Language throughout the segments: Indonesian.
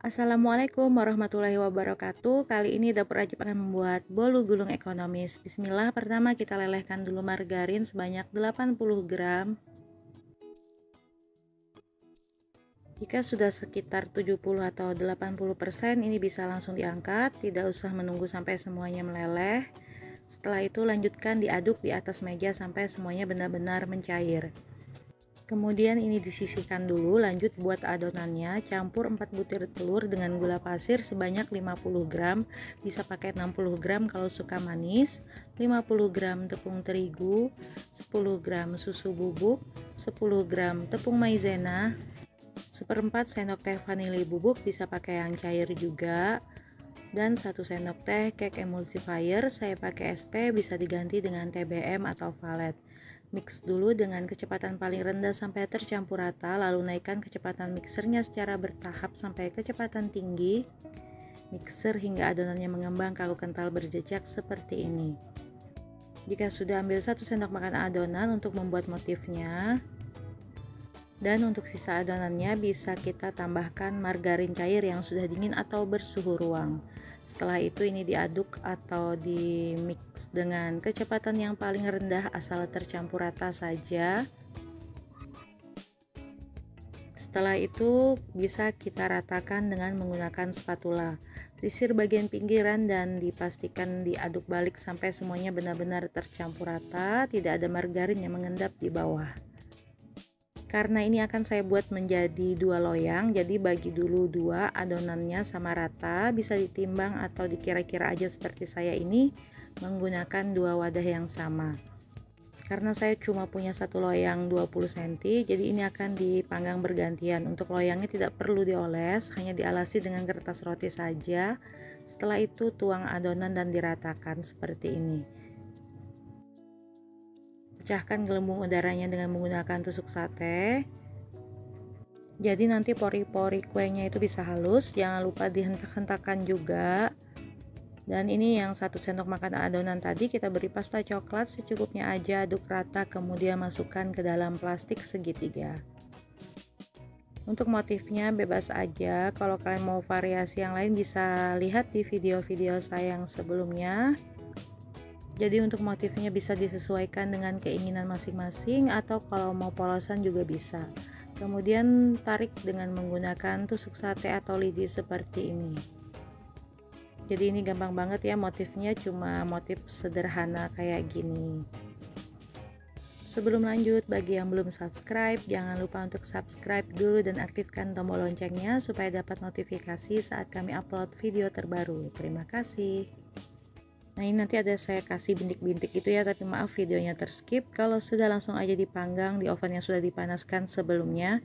Assalamualaikum warahmatullahi wabarakatuh. Kali ini dapur Rajab akan membuat bolu gulung ekonomis. Bismillah, pertama kita lelehkan dulu margarin sebanyak 80 gram. Jika sudah sekitar 70 atau 80%, ini bisa langsung diangkat, tidak usah menunggu sampai semuanya meleleh. Setelah itu lanjutkan diaduk di atas meja sampai semuanya benar-benar mencair. Kemudian ini disisihkan dulu, lanjut buat adonannya. Campur 4 butir telur dengan gula pasir sebanyak 50 gram, bisa pakai 60 gram kalau suka manis, 50 gram tepung terigu, 10 gram susu bubuk, 10 gram tepung maizena, 1/4 sendok teh vanili bubuk, bisa pakai yang cair juga, dan 1 sendok teh cake emulsifier, saya pakai SP, bisa diganti dengan TBM atau valet. Mix dulu dengan kecepatan paling rendah sampai tercampur rata, lalu naikkan kecepatan mixernya secara bertahap sampai kecepatan tinggi. Mixer hingga adonannya mengembang kaku kental berjejak seperti ini. Jika sudah, ambil 1 sendok makan adonan untuk membuat motifnya. Dan untuk sisa adonannya bisa kita tambahkan margarin cair yang sudah dingin atau bersuhu ruang. Setelah itu ini diaduk atau di mix dengan kecepatan yang paling rendah asal tercampur rata saja. Setelah itu bisa kita ratakan dengan menggunakan spatula. Sisir bagian pinggiran dan dipastikan diaduk balik sampai semuanya benar-benar tercampur rata, tidak ada margarin yang mengendap di bawah. Karena ini akan saya buat menjadi 2 loyang, jadi bagi dulu 2 adonannya sama rata, bisa ditimbang atau dikira-kira aja seperti saya ini menggunakan 2 wadah yang sama. Karena saya cuma punya 1 loyang 20 cm, jadi ini akan dipanggang bergantian. Untuk loyangnya tidak perlu dioles, hanya dialasi dengan kertas roti saja. Setelah itu tuang adonan dan diratakan seperti ini. Pecahkan gelembung udaranya dengan menggunakan tusuk sate. Jadi nanti pori-pori kuenya itu bisa halus, jangan lupa dihentak-hentakan juga. Dan ini yang 1 sendok makan adonan tadi kita beri pasta coklat secukupnya aja, aduk rata, kemudian masukkan ke dalam plastik segitiga. Untuk motifnya bebas aja, kalau kalian mau variasi yang lain bisa lihat di video-video saya yang sebelumnya. Jadi untuk motifnya bisa disesuaikan dengan keinginan masing-masing, atau kalau mau polosan juga bisa. Kemudian tarik dengan menggunakan tusuk sate atau lidi seperti ini. Jadi ini gampang banget ya, motifnya cuma motif sederhana kayak gini. Sebelum lanjut, bagi yang belum subscribe, jangan lupa untuk subscribe dulu dan aktifkan tombol loncengnya supaya dapat notifikasi saat kami upload video terbaru. Terima kasih. Nah, ini nanti ada saya kasih bintik-bintik gitu ya, tapi maaf videonya terskip. Kalau sudah, langsung aja dipanggang di oven yang sudah dipanaskan sebelumnya.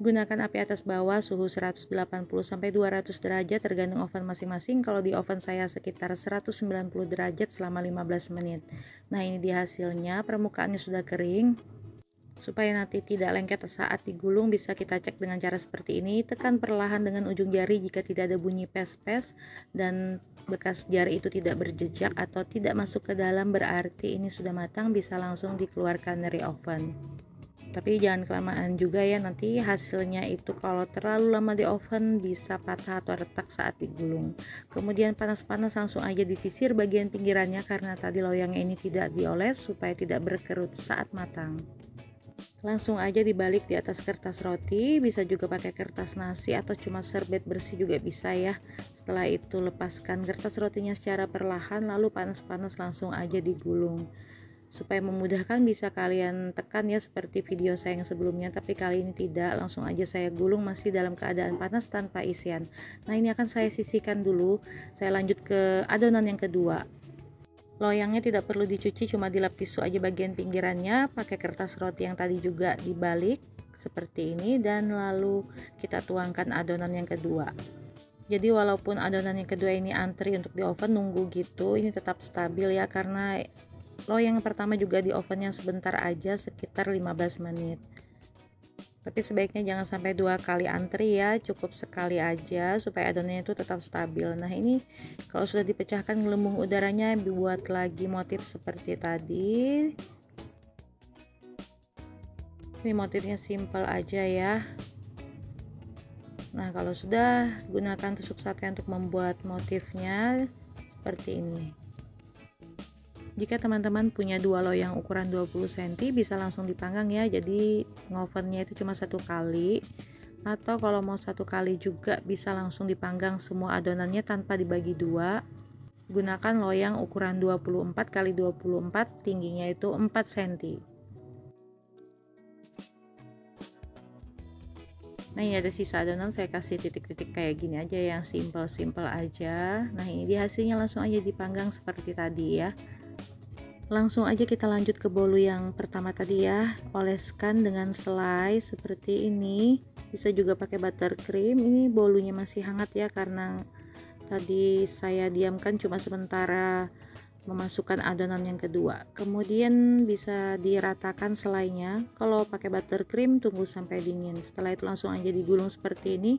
Gunakan api atas bawah, suhu 180-200 derajat tergantung oven masing-masing. Kalau di oven saya sekitar 190 derajat selama 15 menit. Nah, ini di hasilnya, permukaannya sudah kering. Supaya nanti tidak lengket saat digulung, bisa kita cek dengan cara seperti ini. Tekan perlahan dengan ujung jari jika tidak ada bunyi pes-pes dan bekas jari itu tidak berjejak atau tidak masuk ke dalam, berarti ini sudah matang, bisa langsung dikeluarkan dari oven. Tapi jangan kelamaan juga ya, nanti hasilnya itu kalau terlalu lama di oven bisa patah atau retak saat digulung. Kemudian panas-panas langsung aja disisir bagian pinggirannya, karena tadi loyangnya ini tidak dioles supaya tidak berkerut saat matang. Langsung aja dibalik di atas kertas roti, bisa juga pakai kertas nasi atau cuma serbet bersih juga bisa ya. Setelah itu lepaskan kertas rotinya secara perlahan, lalu panas-panas langsung aja digulung. Supaya memudahkan bisa kalian tekan ya seperti video saya yang sebelumnya, tapi kali ini tidak, langsung aja saya gulung masih dalam keadaan panas tanpa isian. Nah, ini akan saya sisihkan dulu, saya lanjut ke adonan yang kedua. Loyangnya tidak perlu dicuci, cuma dilap tisu aja bagian pinggirannya, pakai kertas roti yang tadi juga dibalik seperti ini, dan lalu kita tuangkan adonan yang kedua. Jadi walaupun adonan yang kedua ini antri untuk di oven nunggu gitu, ini tetap stabil ya, karena loyang yang pertama juga di ovennya sebentar aja, sekitar 15 menit. Tapi sebaiknya jangan sampai 2 kali antri ya, cukup sekali aja supaya adonannya itu tetap stabil. Nah, ini kalau sudah dipecahkan gelembung udaranya, dibuat lagi motif seperti tadi. Ini motifnya simple aja ya. Nah, kalau sudah, gunakan tusuk sate untuk membuat motifnya seperti ini. Jika teman-teman punya dua loyang ukuran 20 cm, bisa langsung dipanggang ya. Jadi ngovennya itu cuma satu kali, atau kalau mau satu kali juga bisa langsung dipanggang semua adonannya tanpa dibagi dua. Gunakan loyang ukuran 24 x 24, tingginya itu 4 cm. Nah, ini ada sisa adonan, saya kasih titik-titik kayak gini aja, yang simple-simple aja. Nah, ini di hasilnya langsung aja dipanggang seperti tadi ya. Langsung aja kita lanjut ke bolu yang pertama tadi ya. Oleskan dengan selai seperti ini. Bisa juga pakai buttercream. Ini bolunya masih hangat ya, karena tadi saya diamkan cuma sementara memasukkan adonan yang kedua. Kemudian bisa diratakan selainya. Kalau pakai buttercream tunggu sampai dingin. Setelah itu langsung aja digulung seperti ini.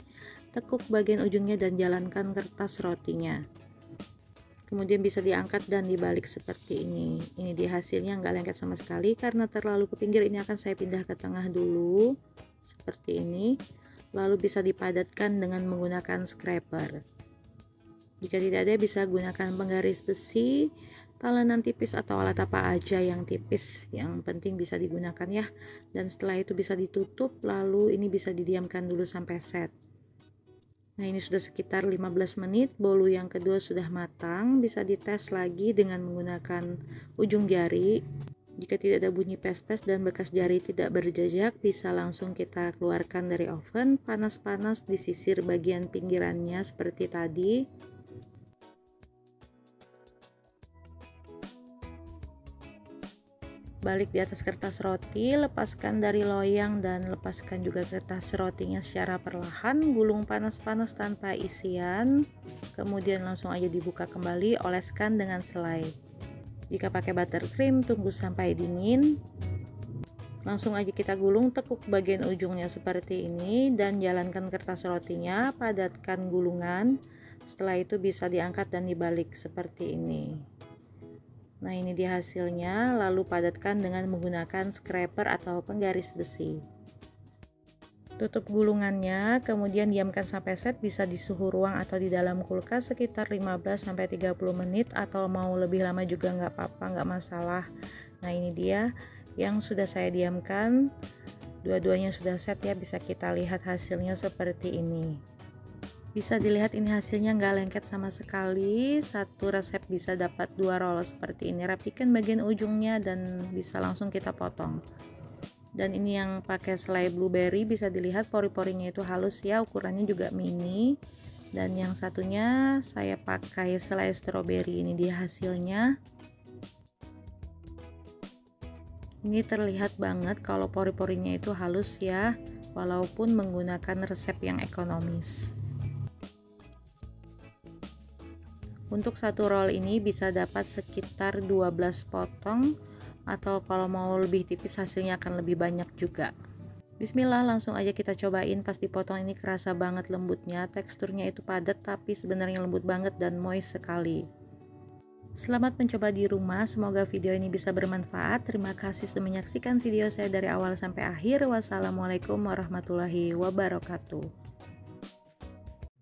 Tekuk bagian ujungnya dan jalankan kertas rotinya. Kemudian bisa diangkat dan dibalik seperti ini. Ini di hasilnya nggak lengket sama sekali karena terlalu ke pinggir. Ini akan saya pindah ke tengah dulu seperti ini. Lalu bisa dipadatkan dengan menggunakan scraper. Jika tidak ada, bisa gunakan penggaris besi, talenan tipis atau alat apa aja yang tipis, yang penting bisa digunakan ya. Dan setelah itu bisa ditutup, lalu ini bisa didiamkan dulu sampai set. Nah, ini sudah sekitar 15 menit, bolu yang kedua sudah matang. Bisa dites lagi dengan menggunakan ujung jari. Jika tidak ada bunyi pes-pes dan bekas jari tidak berjejak, bisa langsung kita keluarkan dari oven. Panas-panas, disisir bagian pinggirannya seperti tadi. Balik di atas kertas roti, lepaskan dari loyang dan lepaskan juga kertas rotinya secara perlahan. Gulung panas-panas tanpa isian, kemudian langsung aja dibuka kembali, oleskan dengan selai. Jika pakai buttercream, tunggu sampai dingin. Langsung aja kita gulung, tekuk bagian ujungnya seperti ini dan jalankan kertas rotinya, padatkan gulungan. Setelah itu bisa diangkat dan dibalik seperti ini. Nah, ini dia hasilnya, lalu padatkan dengan menggunakan scraper atau penggaris besi. Tutup gulungannya, kemudian diamkan sampai set. Bisa di suhu ruang atau di dalam kulkas sekitar 15-30 menit, atau mau lebih lama juga nggak apa-apa, nggak masalah. Nah, ini dia yang sudah saya diamkan, dua-duanya sudah set ya. Bisa kita lihat hasilnya seperti ini. Bisa dilihat ini hasilnya nggak lengket sama sekali. Satu resep bisa dapat 2 roll seperti ini. Rapikan bagian ujungnya dan bisa langsung kita potong. Dan ini yang pakai selai blueberry, bisa dilihat pori-porinya itu halus ya, ukurannya juga mini. Dan yang satunya saya pakai selai strawberry. Ini dia hasilnya. Ini terlihat banget kalau pori-porinya itu halus ya, walaupun menggunakan resep yang ekonomis. Untuk satu roll ini bisa dapat sekitar 12 potong, atau kalau mau lebih tipis hasilnya akan lebih banyak juga. Bismillah, langsung aja kita cobain. Pas dipotong ini kerasa banget lembutnya, teksturnya itu padat tapi sebenarnya lembut banget dan moist sekali. Selamat mencoba di rumah, semoga video ini bisa bermanfaat. Terima kasih sudah menyaksikan video saya dari awal sampai akhir. Wassalamualaikum warahmatullahi wabarakatuh.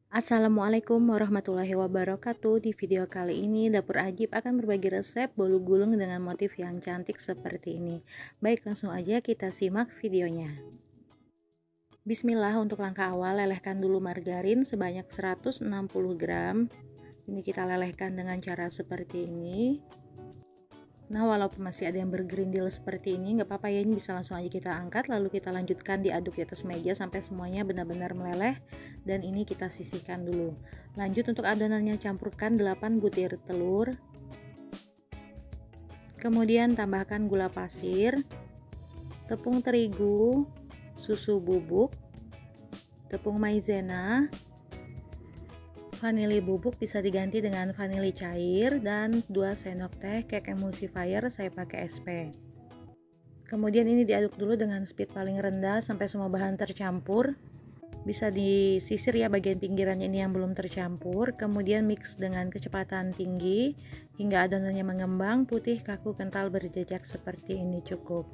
Assalamualaikum warahmatullahi wabarakatuh. Di video kali ini Dapur Ajib akan berbagi resep bolu gulung dengan motif yang cantik seperti ini. Baik, langsung aja kita simak videonya. Bismillah, untuk langkah awal lelehkan dulu margarin sebanyak 160 gram. Ini kita lelehkan dengan cara seperti ini. Nah, walaupun masih ada yang bergerindil seperti ini, nggak apa-apa ya, ini bisa langsung aja kita angkat, lalu kita lanjutkan diaduk di atas meja sampai semuanya benar-benar meleleh. Dan ini kita sisihkan dulu. Lanjut untuk adonannya, campurkan 8 butir telur. Kemudian tambahkan gula pasir, tepung terigu, susu bubuk, tepung maizena, vanili bubuk bisa diganti dengan vanili cair, dan 2 sendok teh cake emulsifier, saya pakai SP. Kemudian ini diaduk dulu dengan speed paling rendah sampai semua bahan tercampur. Bisa disisir ya bagian pinggirannya ini yang belum tercampur. Kemudian mix dengan kecepatan tinggi hingga adonannya mengembang, putih, kaku, kental, berjejak seperti ini cukup.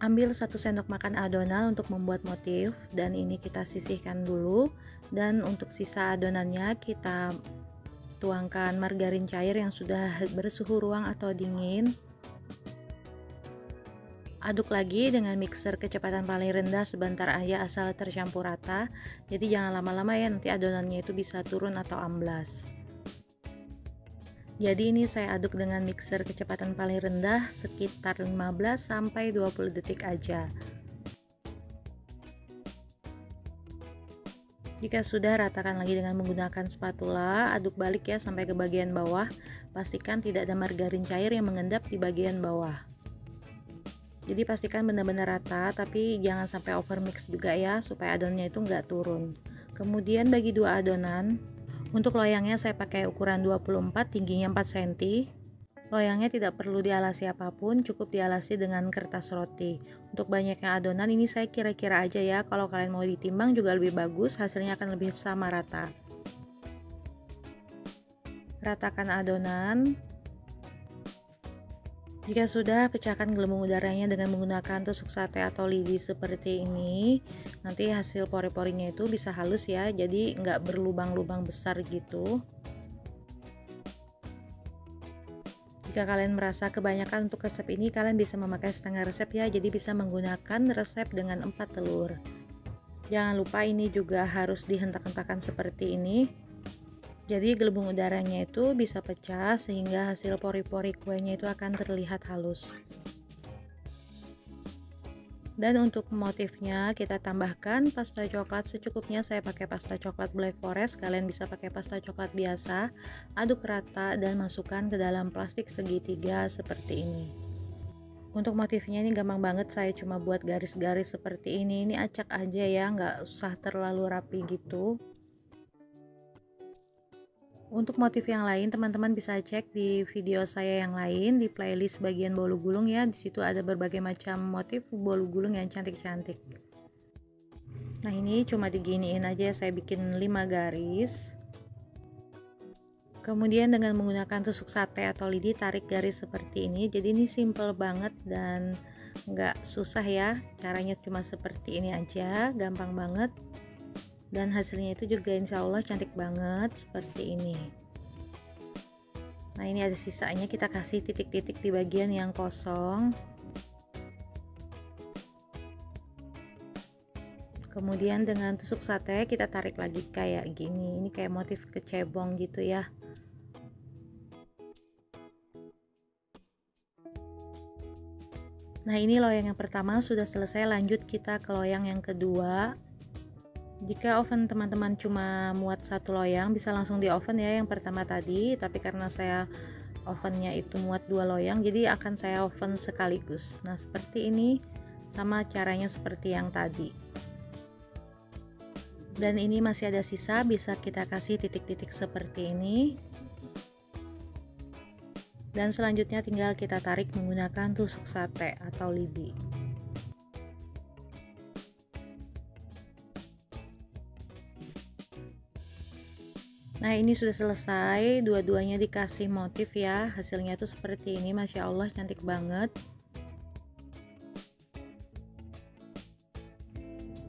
Ambil 1 sendok makan adonan untuk membuat motif, dan ini kita sisihkan dulu. Dan untuk sisa adonannya kita tuangkan margarin cair yang sudah bersuhu ruang atau dingin. Aduk lagi dengan mixer kecepatan paling rendah sebentar aja asal tercampur rata. Jadi jangan lama-lama ya, nanti adonannya itu bisa turun atau amblas. Jadi ini saya aduk dengan mixer kecepatan paling rendah sekitar 15 sampai 20 detik aja. Jika sudah, ratakan lagi dengan menggunakan spatula, aduk balik ya sampai ke bagian bawah. Pastikan tidak ada margarin cair yang mengendap di bagian bawah. Jadi pastikan benar-benar rata, tapi jangan sampai over mix juga ya, supaya adonannya itu nggak turun. Kemudian bagi 2 adonan. Untuk loyangnya saya pakai ukuran 24, tingginya 4 cm. Loyangnya tidak perlu dialasi apapun, cukup dialasi dengan kertas roti. Untuk banyaknya adonan ini saya kira-kira aja ya, kalau kalian mau ditimbang juga lebih bagus, hasilnya akan lebih sama rata. Ratakan adonan. Jika sudah, pecahkan gelembung udaranya dengan menggunakan tusuk sate atau lidi seperti ini. Nanti hasil pori-porinya itu bisa halus ya, jadi nggak berlubang-lubang besar gitu. Jika kalian merasa kebanyakan untuk resep ini, kalian bisa memakai setengah resep ya, jadi bisa menggunakan resep dengan 4 telur. Jangan lupa ini juga harus dihentak-hentakan seperti ini. Jadi gelembung udaranya itu bisa pecah sehingga hasil pori-pori kuenya itu akan terlihat halus. Dan untuk motifnya kita tambahkan pasta coklat secukupnya. Saya pakai pasta coklat Black Forest, kalian bisa pakai pasta coklat biasa. Aduk rata dan masukkan ke dalam plastik segitiga seperti ini. Untuk motifnya ini gampang banget, saya cuma buat garis-garis seperti ini. Ini acak aja ya, nggak usah terlalu rapi gitu. Untuk motif yang lain teman-teman bisa cek di video saya yang lain di playlist bagian bolu gulung ya. Di situ ada berbagai macam motif bolu gulung yang cantik-cantik. Nah, ini cuma diginiin aja, saya bikin 5 garis. Kemudian dengan menggunakan tusuk sate atau lidi tarik garis seperti ini. Jadi ini simple banget dan nggak susah ya. Caranya cuma seperti ini aja, gampang banget. Dan hasilnya itu juga insya Allah cantik banget seperti ini. Nah, ini ada sisanya, kita kasih titik-titik di bagian yang kosong. Kemudian dengan tusuk sate kita tarik lagi kayak gini. Ini kayak motif kecebong gitu ya. Nah, ini loyang yang pertama sudah selesai, lanjut kita ke loyang yang kedua. Jika oven teman-teman cuma muat 1 loyang, bisa langsung di oven ya yang pertama tadi, tapi karena saya ovennya itu muat 2 loyang, jadi akan saya oven sekaligus. Nah, seperti ini, sama caranya seperti yang tadi. Dan ini masih ada sisa, bisa kita kasih titik-titik seperti ini. Dan selanjutnya tinggal kita tarik menggunakan tusuk sate atau lidi. Nah, ini sudah selesai, dua-duanya dikasih motif ya. Hasilnya tuh seperti ini, Masya Allah cantik banget.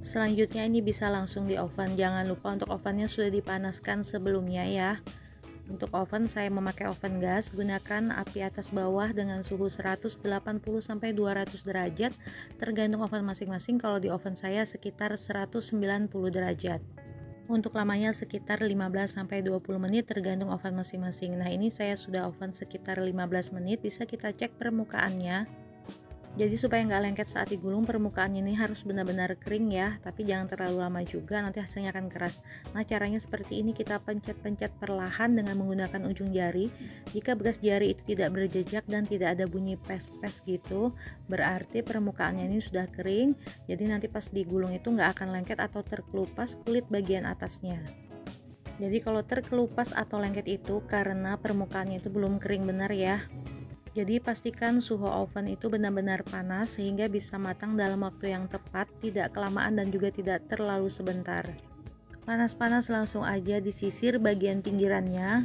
Selanjutnya ini bisa langsung di oven. Jangan lupa untuk ovennya sudah dipanaskan sebelumnya ya. Untuk oven saya memakai oven gas, gunakan api atas bawah dengan suhu 180 sampai 200 derajat, tergantung oven masing-masing. Kalau di oven saya sekitar 190 derajat. Untuk lamanya sekitar 15 sampai 20 menit tergantung oven masing-masing. Nah, ini saya sudah oven sekitar 15 menit, bisa kita cek permukaannya. Jadi supaya nggak lengket saat digulung, permukaannya ini harus benar-benar kering ya, tapi jangan terlalu lama juga, nanti hasilnya akan keras. Nah, caranya seperti ini, kita pencet-pencet perlahan dengan menggunakan ujung jari. Jika bekas jari itu tidak berjejak dan tidak ada bunyi pes-pes gitu, berarti permukaannya ini sudah kering. Jadi nanti pas digulung itu nggak akan lengket atau terkelupas kulit bagian atasnya. Jadi kalau terkelupas atau lengket itu karena permukaannya itu belum kering benar ya. Jadi pastikan suhu oven itu benar-benar panas sehingga bisa matang dalam waktu yang tepat, tidak kelamaan dan juga tidak terlalu sebentar. Panas-panas langsung aja disisir bagian pinggirannya.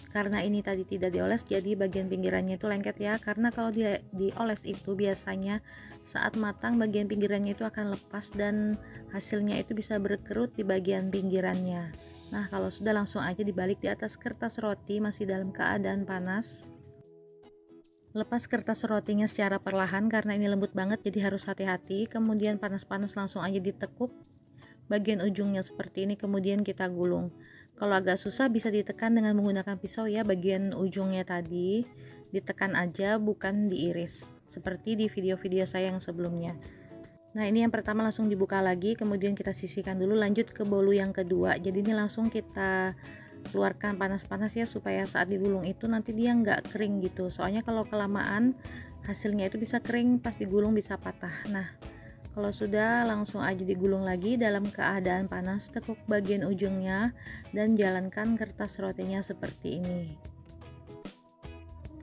Karena ini tadi tidak dioles, jadi bagian pinggirannya itu lengket ya, karena kalau dia dioles itu biasanya saat matang bagian pinggirannya itu akan lepas dan hasilnya itu bisa berkerut di bagian pinggirannya. Nah, kalau sudah langsung aja dibalik di atas kertas roti masih dalam keadaan panas. Lepas kertas rotinya secara perlahan karena ini lembut banget, jadi harus hati-hati. Kemudian panas-panas langsung aja ditekuk bagian ujungnya seperti ini, kemudian kita gulung. Kalau agak susah bisa ditekan dengan menggunakan pisau ya, bagian ujungnya tadi ditekan aja, bukan diiris seperti di video-video saya yang sebelumnya. Nah, ini yang pertama langsung dibuka lagi, kemudian kita sisihkan dulu, lanjut ke bolu yang kedua. Jadi ini langsung kita keluarkan panas-panas ya, supaya saat digulung itu nanti dia nggak kering gitu, soalnya kalau kelamaan hasilnya itu bisa kering, pas digulung bisa patah. Nah, kalau sudah langsung aja digulung lagi dalam keadaan panas, tekuk bagian ujungnya dan jalankan kertas rotinya seperti ini.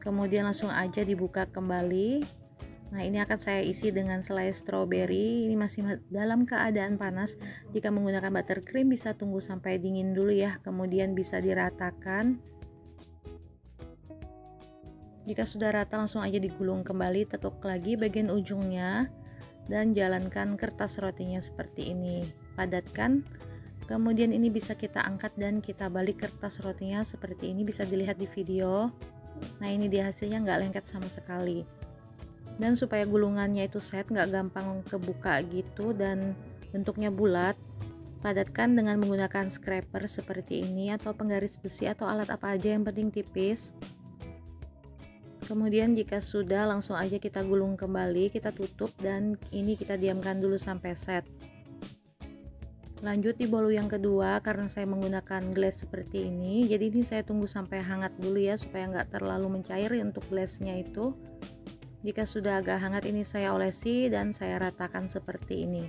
Kemudian langsung aja dibuka kembali. Nah, ini akan saya isi dengan selai stroberi. Ini masih dalam keadaan panas. Jika menggunakan buttercream bisa tunggu sampai dingin dulu ya, kemudian bisa diratakan. Jika sudah rata langsung aja digulung kembali, tekuk lagi bagian ujungnya dan jalankan kertas rotinya seperti ini, padatkan. Kemudian ini bisa kita angkat dan kita balik kertas rotinya seperti ini, bisa dilihat di video. Nah, ini dia hasilnya, nggak lengket sama sekali. Dan supaya gulungannya itu set, nggak gampang kebuka gitu dan bentuknya bulat, padatkan dengan menggunakan scraper seperti ini atau penggaris besi atau alat apa aja yang penting tipis. Kemudian jika sudah langsung aja kita gulung kembali, kita tutup dan ini kita diamkan dulu sampai set. Lanjut di bolu yang kedua, karena saya menggunakan glass seperti ini, jadi ini saya tunggu sampai hangat dulu ya, supaya nggak terlalu mencair untuk glassnya itu. Jika sudah agak hangat ini saya olesi dan saya ratakan seperti ini.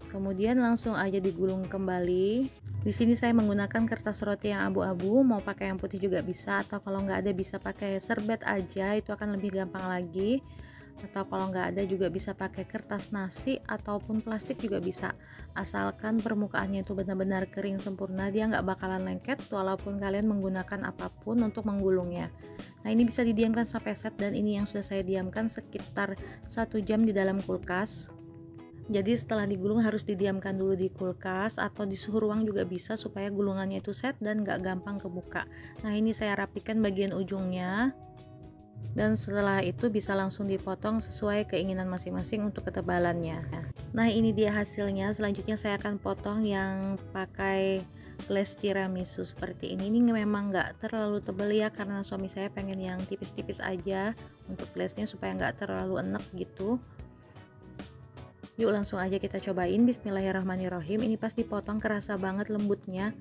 Kemudian langsung aja digulung kembali. Di sini saya menggunakan kertas roti yang abu-abu, mau pakai yang putih juga bisa, atau kalau nggak ada bisa pakai serbet aja, itu akan lebih gampang lagi. Atau kalau nggak ada juga bisa pakai kertas nasi ataupun plastik juga bisa, asalkan permukaannya itu benar-benar kering sempurna, dia nggak bakalan lengket walaupun kalian menggunakan apapun untuk menggulungnya. Nah, ini bisa didiamkan sampai set dan ini yang sudah saya diamkan sekitar 1 jam di dalam kulkas. Jadi setelah digulung harus didiamkan dulu di kulkas atau di suhu ruang juga bisa, supaya gulungannya itu set dan nggak gampang kebuka. Nah, ini saya rapikan bagian ujungnya dan setelah itu bisa langsung dipotong sesuai keinginan masing-masing untuk ketebalannya. Nah, ini dia hasilnya. Selanjutnya saya akan potong yang pakai glass tiramisu seperti ini. Ini memang nggak terlalu tebal ya, karena suami saya pengen yang tipis-tipis aja untuk glassnya supaya nggak terlalu enek gitu. Yuk langsung aja kita cobain. Bismillahirrahmanirrahim. Ini pas dipotong kerasa banget lembutnya,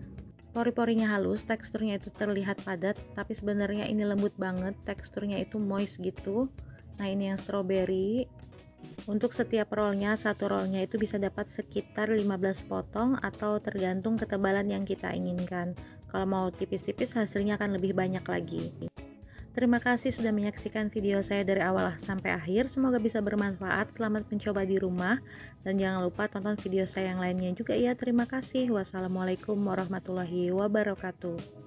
pori-porinya halus, teksturnya itu terlihat padat, tapi sebenarnya ini lembut banget, teksturnya itu moist gitu. Nah, ini yang strawberry. Untuk setiap rollnya, satu rollnya itu bisa dapat sekitar 15 potong atau tergantung ketebalan yang kita inginkan. Kalau mau tipis-tipis hasilnya akan lebih banyak lagi. Terima kasih sudah menyaksikan video saya dari awal sampai akhir, semoga bisa bermanfaat. Selamat mencoba di rumah dan jangan lupa tonton video saya yang lainnya juga ya. Terima kasih. Wassalamualaikum warahmatullahi wabarakatuh.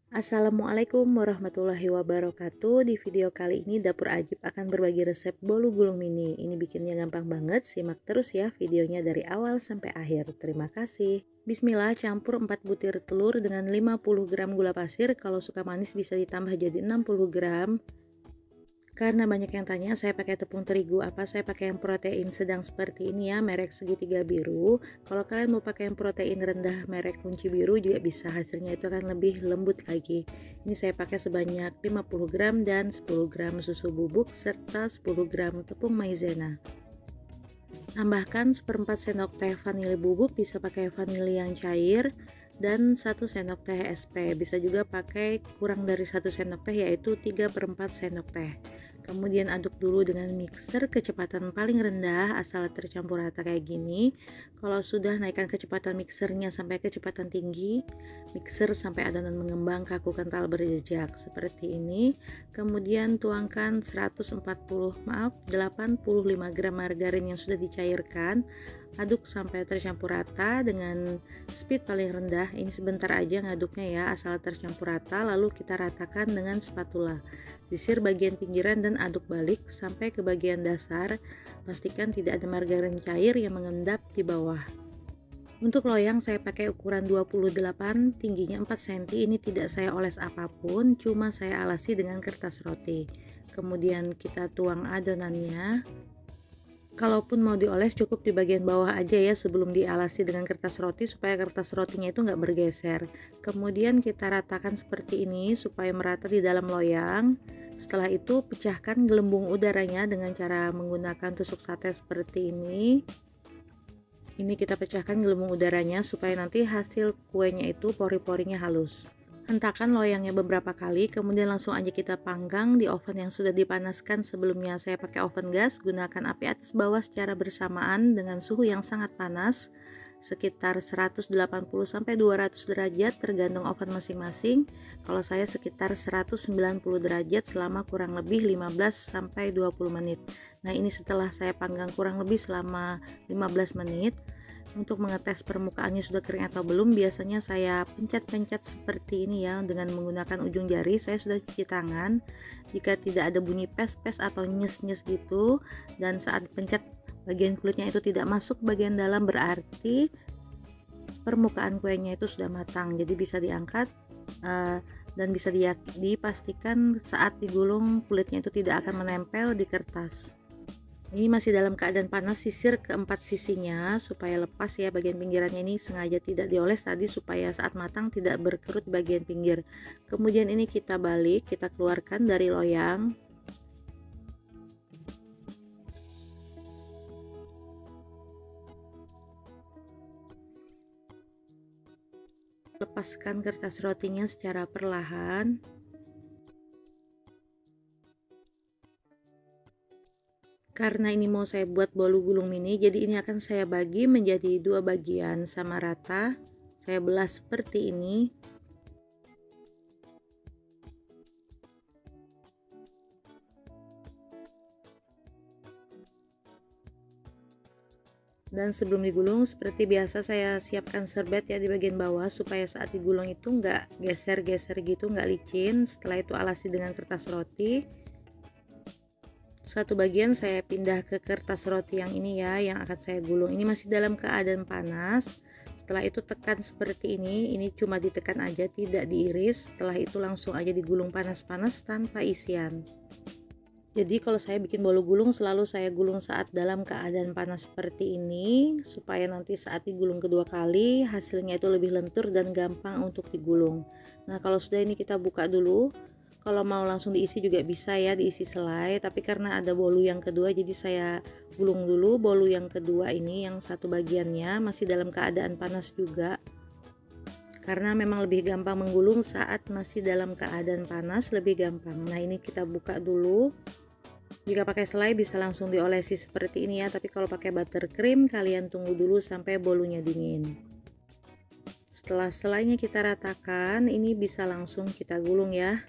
Assalamualaikum warahmatullahi wabarakatuh. Di video kali ini Dapur Ajib akan berbagi resep bolu gulung mini. Ini bikinnya gampang banget, simak terus ya videonya dari awal sampai akhir. Terima kasih. Bismillah, campur 4 butir telur dengan 50 gram gula pasir. Kalau suka manis bisa ditambah jadi 60 gram. Karena banyak yang tanya saya pakai tepung terigu apa, saya pakai yang protein sedang seperti ini ya, merek segitiga biru. Kalau kalian mau pakai yang protein rendah merek kunci biru juga bisa, hasilnya itu akan lebih lembut lagi. Ini saya pakai sebanyak 50 gram dan 10 gram susu bubuk serta 10 gram tepung maizena. Tambahkan 1/4 sendok teh vanili bubuk, bisa pakai vanili yang cair, dan 1 sendok teh SP, bisa juga pakai kurang dari 1 sendok teh yaitu 3/4 sendok teh. Kemudian aduk dulu dengan mixer kecepatan paling rendah asal tercampur rata kayak gini. Kalau sudah, naikkan kecepatan mixernya sampai kecepatan tinggi, mixer sampai adonan mengembang kaku kental berjejak seperti ini. Kemudian tuangkan 85 gram margarin yang sudah dicairkan aduk sampai tercampur rata dengan speed paling rendah. Ini sebentar aja ngaduknya ya, asal tercampur rata, lalu kita ratakan dengan spatula. Sisir bagian pinggiran dan aduk balik sampai ke bagian dasar. Pastikan tidak ada margarin cair yang mengendap di bawah. Untuk loyang saya pakai ukuran 28, tingginya 4 cm. Ini tidak saya oles apapun, cuma saya alasi dengan kertas roti. Kemudian kita tuang adonannya. Kalaupun mau dioles cukup di bagian bawah aja ya sebelum dialasi dengan kertas roti, supaya kertas rotinya itu nggak bergeser. Kemudian kita ratakan seperti ini supaya merata di dalam loyang. Setelah itu pecahkan gelembung udaranya dengan cara menggunakan tusuk sate seperti ini. Ini kita pecahkan gelembung udaranya supaya nanti hasil kuenya itu pori-porinya halus. Hentakan loyangnya beberapa kali, kemudian langsung aja kita panggang di oven yang sudah dipanaskan. Sebelumnya saya pakai oven gas, gunakan api atas bawah secara bersamaan dengan suhu yang sangat panas, sekitar 180 sampai 200 derajat tergantung oven masing-masing. Kalau saya sekitar 190 derajat selama kurang lebih 15 sampai 20 menit. Nah, ini setelah saya panggang kurang lebih selama 15 menit. Untuk mengetes permukaannya sudah kering atau belum, biasanya saya pencet-pencet seperti ini ya dengan menggunakan ujung jari. Saya sudah cuci tangan. Jika tidak ada bunyi pes-pes atau nyes-nyes gitu, dan saat pencet bagian kulitnya itu tidak masuk bagian dalam, berarti permukaan kuenya itu sudah matang. Jadi bisa diangkat dan bisa dipastikan saat digulung kulitnya itu tidak akan menempel di kertas. Ini masih dalam keadaan panas, sisir keempat sisinya supaya lepas ya. Bagian pinggirannya ini sengaja tidak dioles tadi supaya saat matang tidak berkerut bagian pinggir. Kemudian ini kita balik, kita keluarkan dari loyang. Lepaskan kertas rotinya secara perlahan. Karena ini mau saya buat bolu gulung mini, jadi ini akan saya bagi menjadi dua bagian sama rata. Saya belah seperti ini. Dan sebelum digulung seperti biasa saya siapkan serbet ya di bagian bawah supaya saat digulung itu nggak geser-geser gitu, nggak licin. Setelah itu alasi dengan kertas roti. Satu bagian saya pindah ke kertas roti yang ini ya, yang akan saya gulung. Ini masih dalam keadaan panas. Setelah itu tekan seperti ini cuma ditekan aja, tidak diiris. Setelah itu langsung aja digulung panas-panas tanpa isian. Jadi kalau saya bikin bolu gulung selalu saya gulung saat dalam keadaan panas seperti ini, supaya nanti saat digulung kedua kali hasilnya itu lebih lentur dan gampang untuk digulung. Nah, kalau sudah ini kita buka dulu. Kalau mau langsung diisi juga bisa ya, diisi selai, tapi karena ada bolu yang kedua jadi saya gulung dulu bolu yang kedua ini, yang satu bagiannya masih dalam keadaan panas juga. Karena memang lebih gampang menggulung saat masih dalam keadaan panas, lebih gampang. Nah, ini kita buka dulu. Jika pakai selai bisa langsung diolesi seperti ini ya, tapi kalau pakai buttercream kalian tunggu dulu sampai bolunya dingin. Setelah selainya kita ratakan, ini bisa langsung kita gulung ya.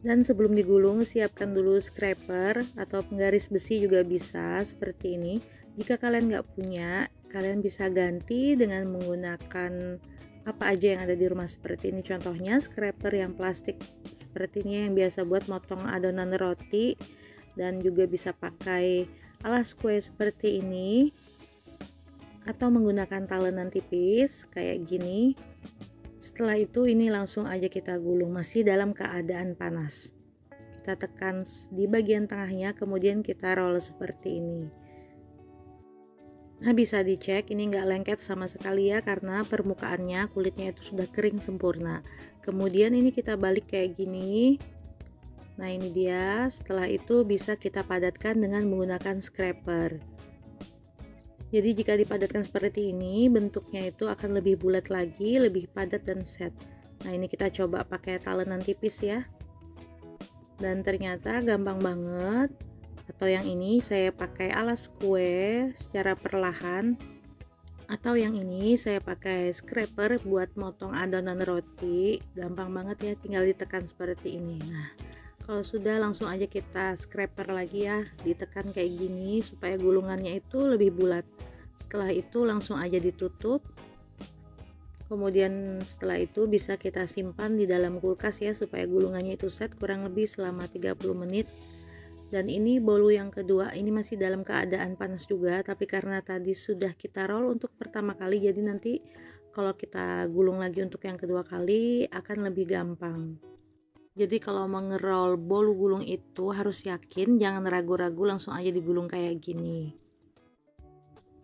Dan sebelum digulung siapkan dulu scraper atau penggaris besi juga bisa seperti ini. Jika kalian nggak punya, kalian bisa ganti dengan menggunakan apa aja yang ada di rumah seperti ini. Contohnya scraper yang plastik seperti ini yang biasa buat motong adonan roti, dan juga bisa pakai alas kue seperti ini, atau menggunakan talenan tipis kayak gini. Setelah itu ini langsung aja kita gulung masih dalam keadaan panas. Kita tekan di bagian tengahnya, kemudian kita roll seperti ini. Nah, bisa dicek ini nggak lengket sama sekali ya, karena permukaannya kulitnya itu sudah kering sempurna. Kemudian ini kita balik kayak gini. Nah, ini dia. Setelah itu bisa kita padatkan dengan menggunakan scraper. Jadi jika dipadatkan seperti ini, bentuknya itu akan lebih bulat lagi, lebih padat dan set. Nah, ini kita coba pakai talenan tipis ya. Dan ternyata gampang banget. Atau yang ini saya pakai alas kue secara perlahan. Atau yang ini saya pakai scraper buat motong adonan roti. Gampang banget ya, tinggal ditekan seperti ini. Nah, kalau sudah langsung aja kita scraper lagi ya, ditekan kayak gini supaya gulungannya itu lebih bulat. Setelah itu langsung aja ditutup. Kemudian setelah itu bisa kita simpan di dalam kulkas ya, supaya gulungannya itu set kurang lebih selama 30 menit. Dan ini bolu yang kedua, ini masih dalam keadaan panas juga, tapi karena tadi sudah kita roll untuk pertama kali, jadi nanti kalau kita gulung lagi untuk yang kedua kali akan lebih gampang. Jadi kalau mengerol bolu gulung itu harus yakin, jangan ragu-ragu, langsung aja digulung kayak gini.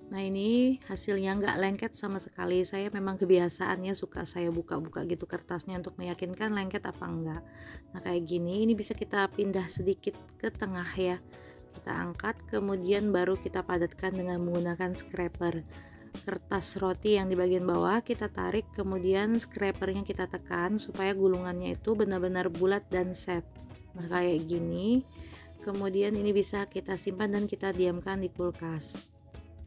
Nah ini hasilnya nggak lengket sama sekali. Saya memang kebiasaannya suka saya buka-buka gitu kertasnya untuk meyakinkan lengket apa enggak. Nah kayak gini, ini bisa kita pindah sedikit ke tengah ya. Kita angkat, kemudian baru kita padatkan dengan menggunakan scraper. Kertas roti yang di bagian bawah kita tarik, kemudian scrapernya kita tekan supaya gulungannya itu benar-benar bulat dan set. Nah kayak gini. Kemudian ini bisa kita simpan dan kita diamkan di kulkas.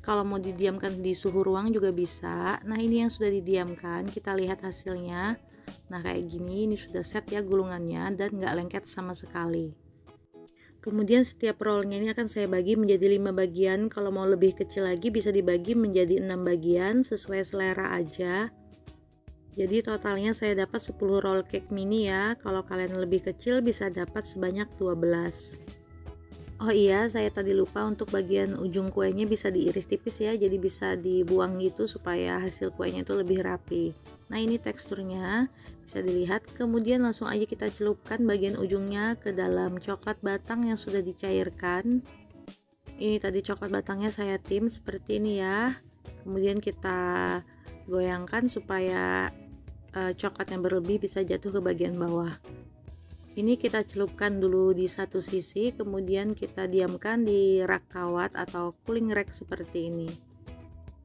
Kalau mau didiamkan di suhu ruang juga bisa. Nah ini yang sudah didiamkan, kita lihat hasilnya. Nah kayak gini, ini sudah set ya gulungannya dan nggak lengket sama sekali. Kemudian setiap rollnya ini akan saya bagi menjadi 5 bagian. Kalau mau lebih kecil lagi bisa dibagi menjadi 6 bagian sesuai selera aja. Jadi totalnya saya dapat 10 roll cake mini ya. Kalau kalian lebih kecil bisa dapat sebanyak 12. Oh iya, saya tadi lupa untuk bagian ujung kuenya bisa diiris tipis ya, jadi bisa dibuang gitu supaya hasil kuenya itu lebih rapi. Nah ini teksturnya bisa dilihat. Kemudian langsung aja kita celupkan bagian ujungnya ke dalam coklat batang yang sudah dicairkan. Ini tadi coklat batangnya saya tim seperti ini ya. Kemudian kita goyangkan supaya coklat yang berlebih bisa jatuh ke bagian bawah. Ini kita celupkan dulu di satu sisi, kemudian kita diamkan di rak kawat atau cooling rack seperti ini.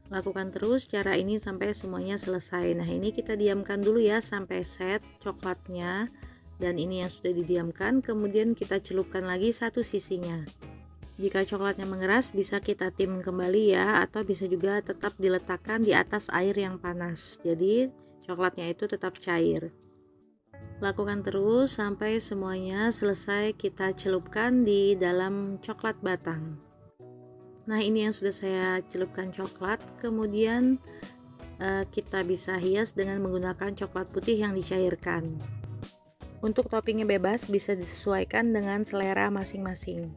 Lakukan terus cara ini sampai semuanya selesai. Nah ini kita diamkan dulu ya sampai set coklatnya, dan ini yang sudah didiamkan, kemudian kita celupkan lagi satu sisinya. Jika coklatnya mengeras bisa kita tim kembali ya, atau bisa juga tetap diletakkan di atas air yang panas, jadi coklatnya itu tetap cair. Lakukan terus sampai semuanya selesai kita celupkan di dalam coklat batang. Nah ini yang sudah saya celupkan coklat, kemudian kita bisa hias dengan menggunakan coklat putih yang dicairkan. Untuk toppingnya bebas, bisa disesuaikan dengan selera masing-masing.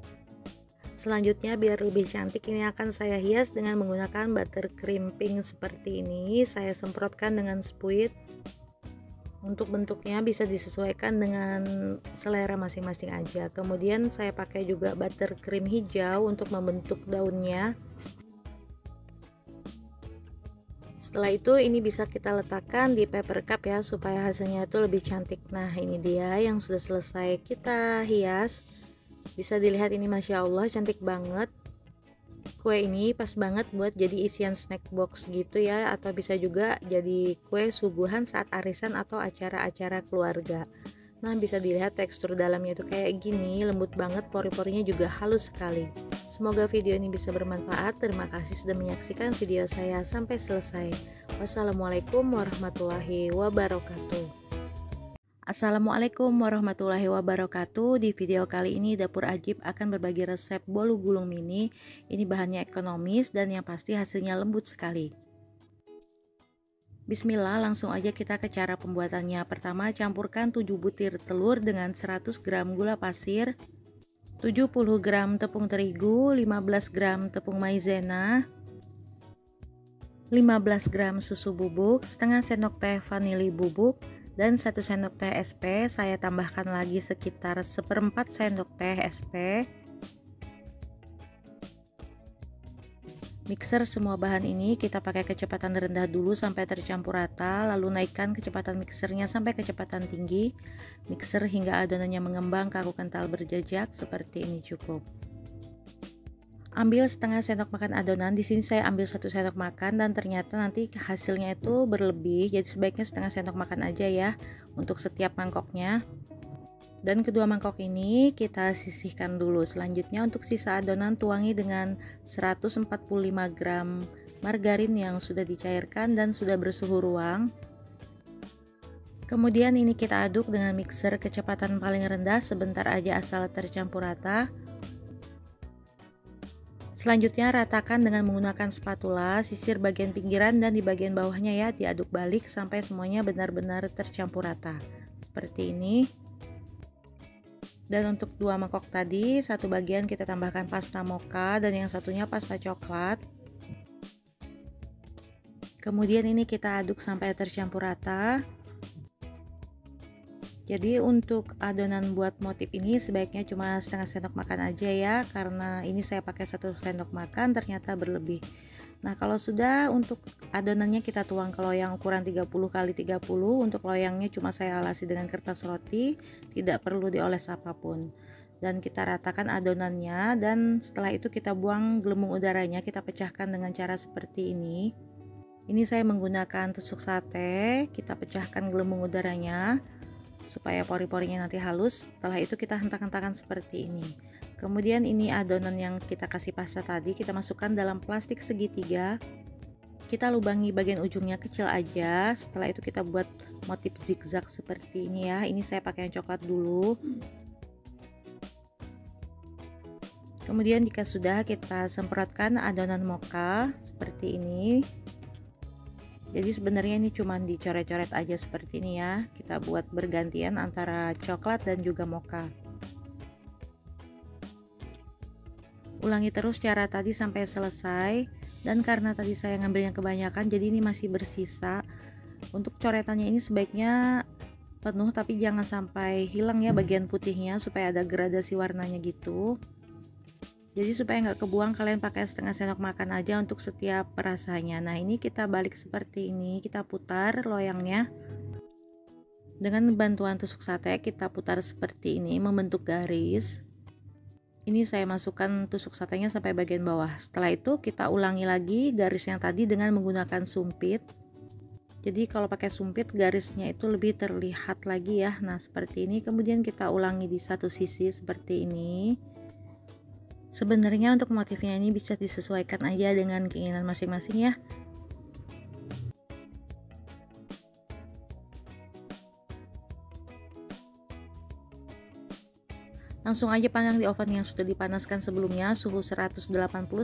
Selanjutnya biar lebih cantik, ini akan saya hias dengan menggunakan buttercream pink seperti ini. Saya semprotkan dengan spuit. Untuk bentuknya bisa disesuaikan dengan selera masing-masing aja. Kemudian saya pakai juga buttercream hijau untuk membentuk daunnya. Setelah itu ini bisa kita letakkan di paper cup ya, supaya hasilnya itu lebih cantik. Nah ini dia yang sudah selesai kita hias. Bisa dilihat ini masya Allah cantik banget. Kue ini pas banget buat jadi isian snack box gitu ya, atau bisa juga jadi kue suguhan saat arisan atau acara-acara keluarga. Nah bisa dilihat tekstur dalamnya itu kayak gini, lembut banget, pori-porinya juga halus sekali. Semoga video ini bisa bermanfaat. Terima kasih sudah menyaksikan video saya sampai selesai. Wassalamualaikum warahmatullahi wabarakatuh. Assalamualaikum warahmatullahi wabarakatuh. Di video kali ini Dapur Ajib akan berbagi resep bolu gulung mini. Ini bahannya ekonomis dan yang pasti hasilnya lembut sekali. Bismillah, langsung aja kita ke cara pembuatannya. Pertama, campurkan 7 butir telur dengan 100 gram gula pasir, 70 gram tepung terigu, 15 gram tepung maizena, 15 gram susu bubuk, setengah sendok teh vanili bubuk, dan 1 sendok teh SP. Saya tambahkan lagi sekitar 1/4 sendok teh SP. Mixer semua bahan ini, kita pakai kecepatan rendah dulu sampai tercampur rata, lalu naikkan kecepatan mixernya sampai kecepatan tinggi. Mixer hingga adonannya mengembang kaku kental berjejak seperti ini cukup. Ambil setengah sendok makan adonan. Di sini saya ambil 1 sendok makan dan ternyata nanti hasilnya itu berlebih, jadi sebaiknya setengah sendok makan aja ya untuk setiap mangkoknya. Dan kedua mangkok ini kita sisihkan dulu. Selanjutnya untuk sisa adonan tuangi dengan 145 gram margarin yang sudah dicairkan dan sudah bersuhu ruang. Kemudian ini kita aduk dengan mixer kecepatan paling rendah sebentar aja asal tercampur rata. Selanjutnya ratakan dengan menggunakan spatula, sisir bagian pinggiran dan di bagian bawahnya ya, diaduk balik sampai semuanya benar-benar tercampur rata. Seperti ini. Dan untuk dua mangkok tadi, satu bagian kita tambahkan pasta mocha dan yang satunya pasta coklat. Kemudian ini kita aduk sampai tercampur rata. Jadi untuk adonan buat motif ini sebaiknya cuma setengah sendok makan aja ya, karena ini saya pakai 1 sendok makan ternyata berlebih. Nah kalau sudah, untuk adonannya kita tuang ke loyang ukuran 30 x 30. Untuk loyangnya cuma saya alasi dengan kertas roti, tidak perlu dioles apapun. Dan kita ratakan adonannya, dan setelah itu kita buang gelembung udaranya, kita pecahkan dengan cara seperti ini. Ini saya menggunakan tusuk sate, kita pecahkan gelembung udaranya supaya pori-porinya nanti halus. Setelah itu kita hentak-hentakan seperti ini. Kemudian ini adonan yang kita kasih pasta tadi kita masukkan dalam plastik segitiga. Kita lubangi bagian ujungnya kecil aja. Setelah itu kita buat motif zigzag seperti ini ya. Ini saya pakai yang coklat dulu. Kemudian jika sudah, kita semprotkan adonan mocha seperti ini. Jadi sebenarnya ini cuma dicoret-coret aja seperti ini ya. Kita buat bergantian antara coklat dan juga mocha. Ulangi terus cara tadi sampai selesai. Dan karena tadi saya ngambil yang kebanyakan, jadi ini masih bersisa. Untuk coretannya ini sebaiknya penuh, tapi jangan sampai hilang ya bagian putihnya, supaya ada gradasi warnanya gitu. Jadi supaya nggak kebuang, kalian pakai setengah sendok makan aja untuk setiap perasanya. Nah ini kita balik seperti ini, kita putar loyangnya. Dengan bantuan tusuk sate kita putar seperti ini, membentuk garis. Ini saya masukkan tusuk satenya sampai bagian bawah. Setelah itu kita ulangi lagi garis yang tadi dengan menggunakan sumpit. Jadi kalau pakai sumpit garisnya itu lebih terlihat lagi ya. Nah seperti ini, kemudian kita ulangi di satu sisi seperti ini. Sebenarnya untuk motifnya ini bisa disesuaikan aja dengan keinginan masing-masing ya. Langsung aja panggang di oven yang sudah dipanaskan sebelumnya, suhu 180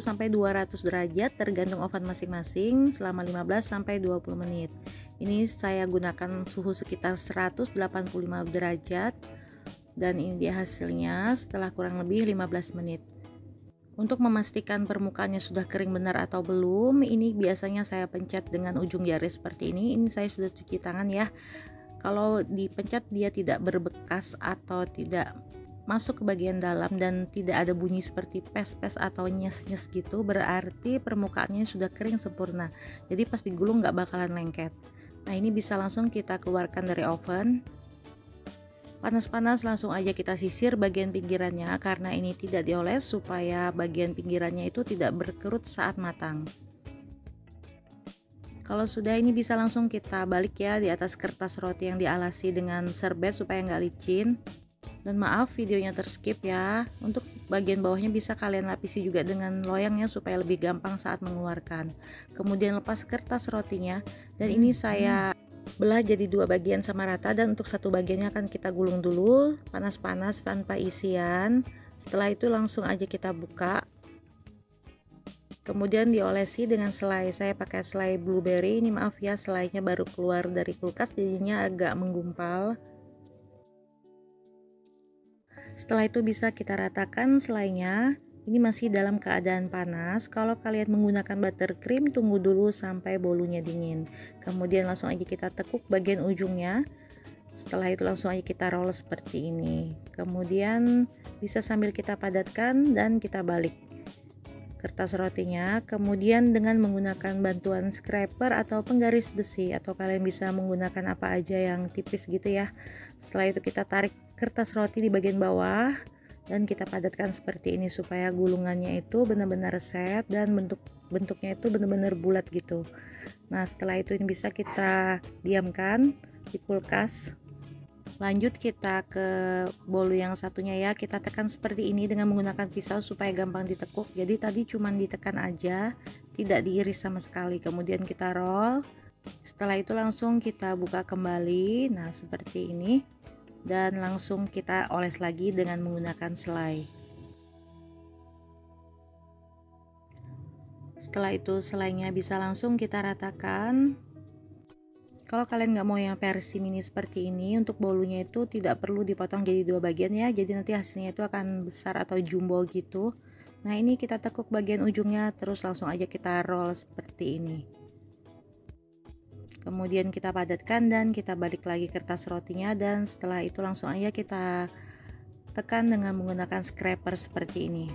sampai 200 derajat tergantung oven masing-masing, selama 15 sampai 20 menit. Ini saya gunakan suhu sekitar 185 derajat dan ini dia hasilnya setelah kurang lebih 15 menit. Untuk memastikan permukaannya sudah kering benar atau belum, ini biasanya saya pencet dengan ujung jari seperti ini. Ini saya sudah cuci tangan ya. Kalau dipencet dia tidak berbekas atau tidak masuk ke bagian dalam dan tidak ada bunyi seperti pes-pes atau nyes-nyes gitu, berarti permukaannya sudah kering sempurna. Jadi pas digulung nggak bakalan lengket. Nah ini bisa langsung kita keluarkan dari oven. Panas-panas langsung aja kita sisir bagian pinggirannya, karena ini tidak dioles supaya bagian pinggirannya itu tidak berkerut saat matang. Kalau sudah, ini bisa langsung kita balik ya di atas kertas roti yang dialasi dengan serbet supaya nggak licin. Dan maaf videonya terskip ya. Untuk bagian bawahnya bisa kalian lapisi juga dengan loyangnya supaya lebih gampang saat mengeluarkan. Kemudian lepas kertas rotinya, dan ini saya belah jadi dua bagian sama rata, dan untuk satu bagiannya akan kita gulung dulu panas-panas tanpa isian. Setelah itu langsung aja kita buka, kemudian diolesi dengan selai. Saya pakai selai blueberry. Ini maaf ya, selainya baru keluar dari kulkas jadinya agak menggumpal. Setelah itu bisa kita ratakan selainya. Ini masih dalam keadaan panas. Kalau kalian menggunakan buttercream, tunggu dulu sampai bolunya dingin. Kemudian langsung aja kita tekuk bagian ujungnya. Setelah itu langsung aja kita roll seperti ini. Kemudian bisa sambil kita padatkan dan kita balik kertas rotinya. Kemudian dengan menggunakan bantuan scraper atau penggaris besi, atau kalian bisa menggunakan apa aja yang tipis gitu ya. Setelah itu kita tarik kertas roti di bagian bawah dan kita padatkan seperti ini supaya gulungannya itu benar-benar set dan bentuknya itu benar-benar bulat gitu. Nah setelah itu ini bisa kita diamkan di kulkas. Lanjut kita ke bolu yang satunya ya, kita tekan seperti ini dengan menggunakan pisau supaya gampang ditekuk. Jadi tadi cuman ditekan aja, tidak diiris sama sekali. Kemudian kita roll. Setelah itu langsung kita buka kembali. Nah seperti ini, dan langsung kita oles lagi dengan menggunakan selai. Setelah itu selainya bisa langsung kita ratakan. Kalau kalian nggak mau yang versi mini seperti ini, untuk bolunya itu tidak perlu dipotong jadi 2 bagian ya, jadi nanti hasilnya itu akan besar atau jumbo gitu. Nah ini kita tekuk bagian ujungnya, terus langsung aja kita roll seperti ini. Kemudian kita padatkan dan kita balik lagi kertas rotinya, dan setelah itu langsung aja kita tekan dengan menggunakan scraper seperti ini.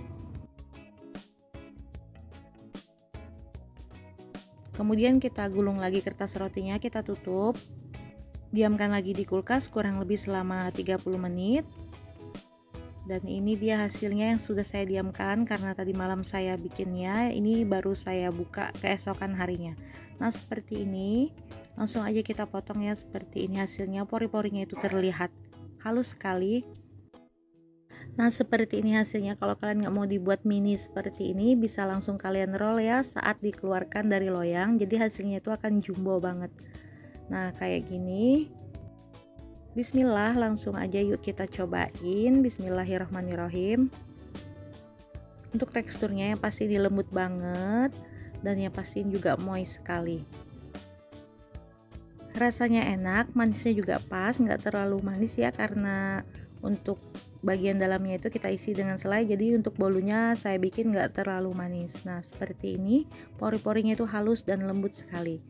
Kemudian kita gulung lagi kertas rotinya, kita tutup, diamkan lagi di kulkas kurang lebih selama 30 menit. Dan ini dia hasilnya yang sudah saya diamkan karena tadi malam saya bikinnya, ini baru saya buka keesokan harinya. Nah seperti ini, langsung aja kita potong ya, seperti ini hasilnya, pori-porinya itu terlihat halus sekali. Nah seperti ini hasilnya. Kalau kalian nggak mau dibuat mini seperti ini, bisa langsung kalian roll ya saat dikeluarkan dari loyang, jadi hasilnya itu akan jumbo banget. Nah kayak gini. Bismillah, langsung aja yuk kita cobain. Bismillahirrahmanirrahim. Untuk teksturnya yang pasti lembut banget, dan yang pasti juga moist sekali. Rasanya enak, manisnya juga pas, nggak terlalu manis ya, karena untuk bagian dalamnya itu kita isi dengan selai, jadi untuk bolunya saya bikin nggak terlalu manis. Nah seperti ini, pori-porinya itu halus dan lembut sekali.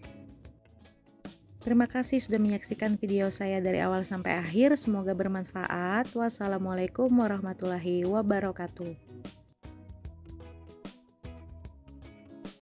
Terima kasih sudah menyaksikan video saya dari awal sampai akhir, semoga bermanfaat. Wassalamualaikum warahmatullahi wabarakatuh.